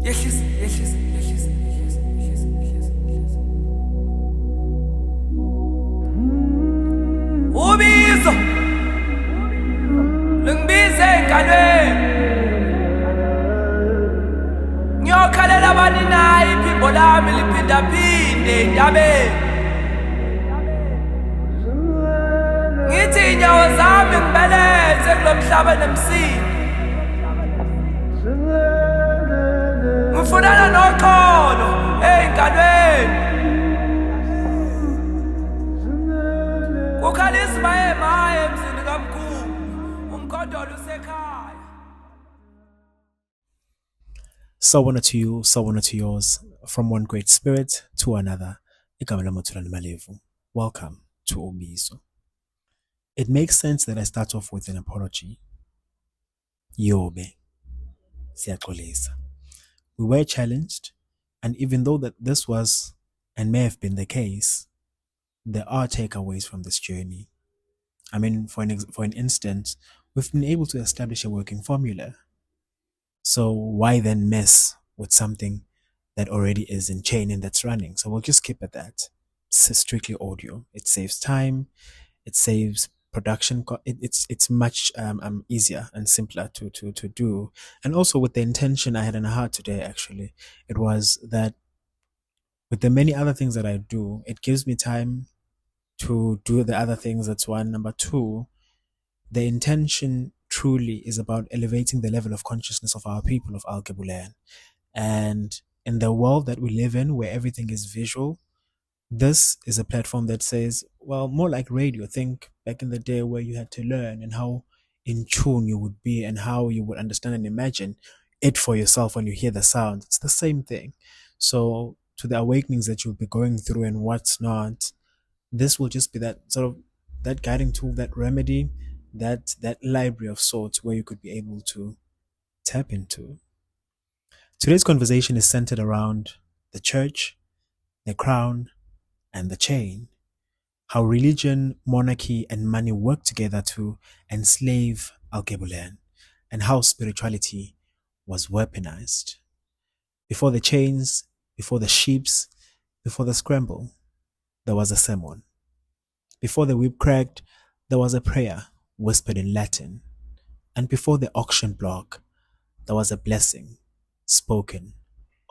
Ubizo, lungibize engalweni. Ngiyokhalela bani nayi iphimbo lami liphindaphinde entabeni. Ngithi inyawo zami ngibeleze kulo mhlaba nemsini. Ngifunana noxolo ey'ngalweni. Kukhalisa emaye emzini kamkhulu, umkhondolo usekhaya. Sawubona to you, sawubona to yours, from one great spirit to another. Igama lami uThulani Malevu. Welcome to Ubizo. It makes sense that I start off with an apology. Yobe, siyaxolisa. We were challenged, and even though that this was and may have been the case, there are takeaways from this journey. I mean, for an instance, we've been able to establish a working formula. So why then mess with something that already is in chain and that's running? So we'll just keep at that. It's strictly audio. It saves time. It saves production. It's much easier and simpler to do. And also with the intention I had in heart today, actually, it was that with the many other things that I do, it gives me time to do the other things. That's one. Number two, the intention truly is about elevating the level of consciousness of our people of Al-Gabulan. And in the world that we live in, where everything is visual, this is a platform that says, well, more like radio. Think back in the day where you had to learn and how in tune you would be and how you would understand and imagine it for yourself when you hear the sound. It's the same thing. So to the awakenings that you'll be going through and what's not, this will just be that sort of that guiding tool, that remedy, that library of sorts where you could be able to tap into. Today's conversation is centered around the church, the crown, and the chain. How religion, monarchy, and money work together to enslave Al-Gabulan, and how spirituality was weaponized. Before the chains, before the sheeps, before the scramble, there was a sermon. Before the whip cracked, there was a prayer whispered in Latin. And before the auction block, there was a blessing spoken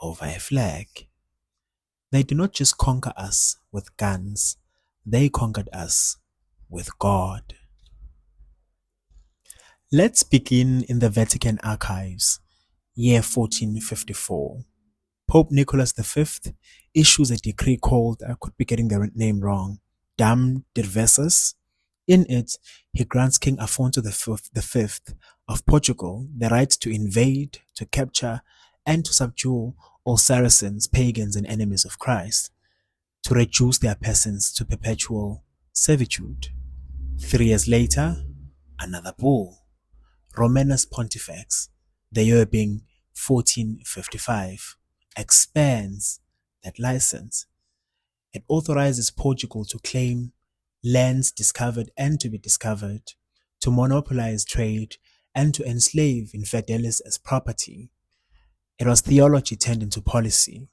over a flag. They did not just conquer us with guns, they conquered us with God. Let's begin in the Vatican archives, year 1454. Pope Nicholas V issues a decree called, I could be getting the name wrong, Dam Dirvesus. In it, he grants King Afonso V of Portugal the right to invade, to capture, and to subdue all Saracens, pagans, and enemies of Christ, to reduce their peasants to perpetual servitude. 3 years later, another bull, Romanus Pontifex, the year being 1455, expands that license. It authorizes Portugal to claim lands discovered and to be discovered, to monopolize trade, and to enslave infideles as property. It was theology turned into policy,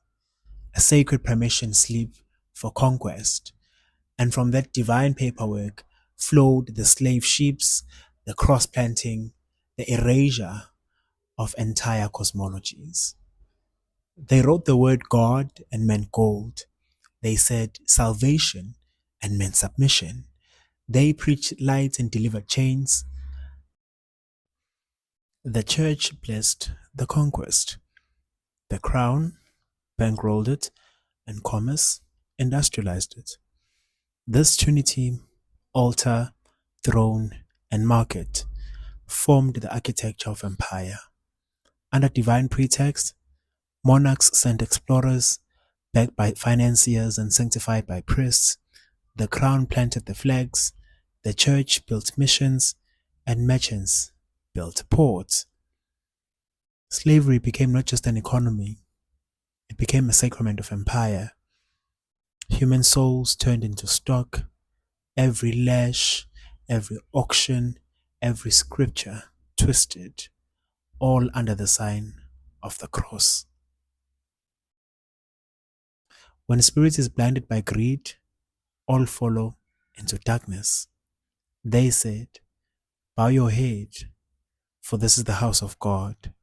a sacred permission slip for conquest, and from that divine paperwork flowed the slave ships, the cross-planting, the erasure of entire cosmologies. They wrote the word God and meant gold. They said salvation and meant submission. They preached light and delivered chains. The church blessed the conquest. The crown bankrolled it, and commerce industrialized it. This trinity, altar, throne, and market, formed the architecture of empire. Under divine pretext, monarchs sent explorers, backed by financiers and sanctified by priests. The crown planted the flags, the church built missions, and merchants built ports. Slavery became not just an economy, it became a sacrament of empire. Human souls turned into stock, every lash, every auction, every scripture twisted, all under the sign of the cross. When spirit is blinded by greed, all follow into darkness. They said, "Bow your head, for this is the house of God."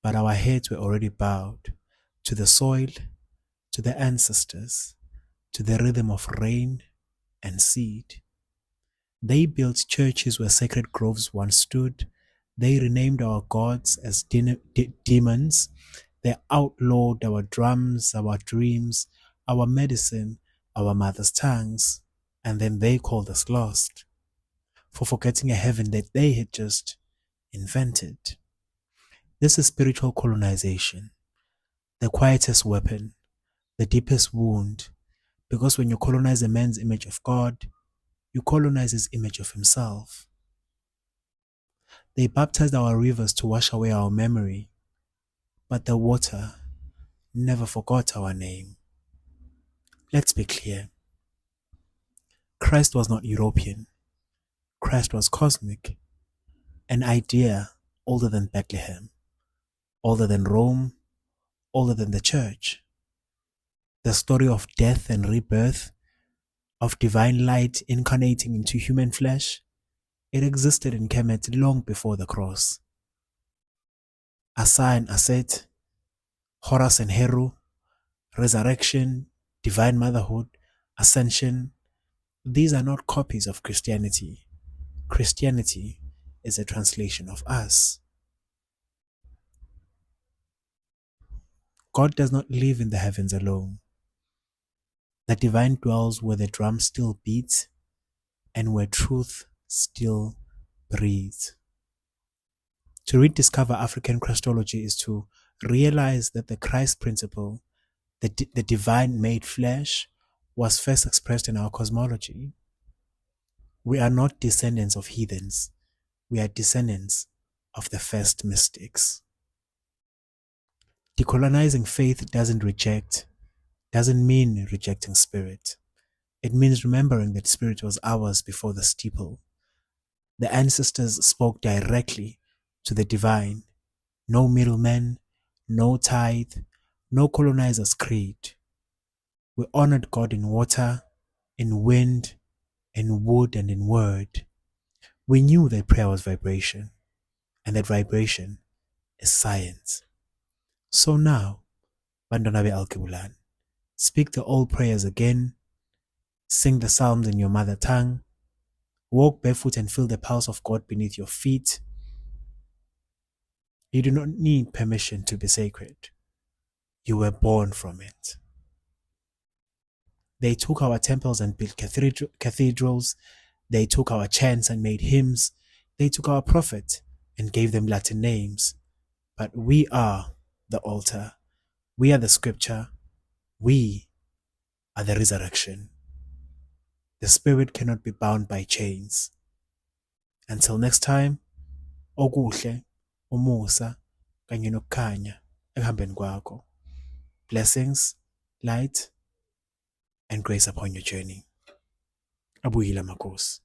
But our heads were already bowed to the soil, to the ancestors, to the rhythm of rain and seed. They built churches where sacred groves once stood. They renamed our gods as demons. They outlawed our drums, our dreams, our medicine, our mother's tongues, and then they called us lost for forgetting a heaven that they had just invented. This is spiritual colonization, the quietest weapon, the deepest wound, because when you colonize a man's image of God, you colonize his image of himself. They baptized our rivers to wash away our memory, but the water never forgot our name. Let's be clear. Christ was not European. Christ was cosmic, an idea older than Bethlehem, older than Rome, older than the church. The story of death and rebirth, of divine light incarnating into human flesh, it existed in Kemet long before the cross. Asa and Aset, Horus and Heru, resurrection, divine motherhood, ascension, these are not copies of Christianity. Christianity is a translation of us. God does not live in the heavens alone. The divine dwells where the drum still beats and where truth still breathes. To rediscover African Christology is to realize that the Christ principle, the divine made flesh, was first expressed in our cosmology. We are not descendants of heathens. We are descendants of the first mystics. Decolonizing faith doesn't mean rejecting spirit. It means remembering that spirit was ours before the steeple. The ancestors spoke directly to the divine. No middlemen, no tithe, no colonizer's creed. We honored God in water, in wind, in wood, and in word. We knew that prayer was vibration, and that vibration is science. So now, Bantwana be-Alkebulan, speak the old prayers again, sing the psalms in your mother tongue, walk barefoot and feel the pulse of God beneath your feet. You do not need permission to be sacred. You were born from it. They took our temples and built cathedrals. They took our chants and made hymns. They took our prophets and gave them Latin names. But we are the altar. We are the scripture. We are the resurrection. The spirit cannot be bound by chains. Until next time, okuhle, umusa, kanye nokukhanya ekuhambeni kwakho. Blessings, light, and grace upon your journey. Abuyile Makhosi.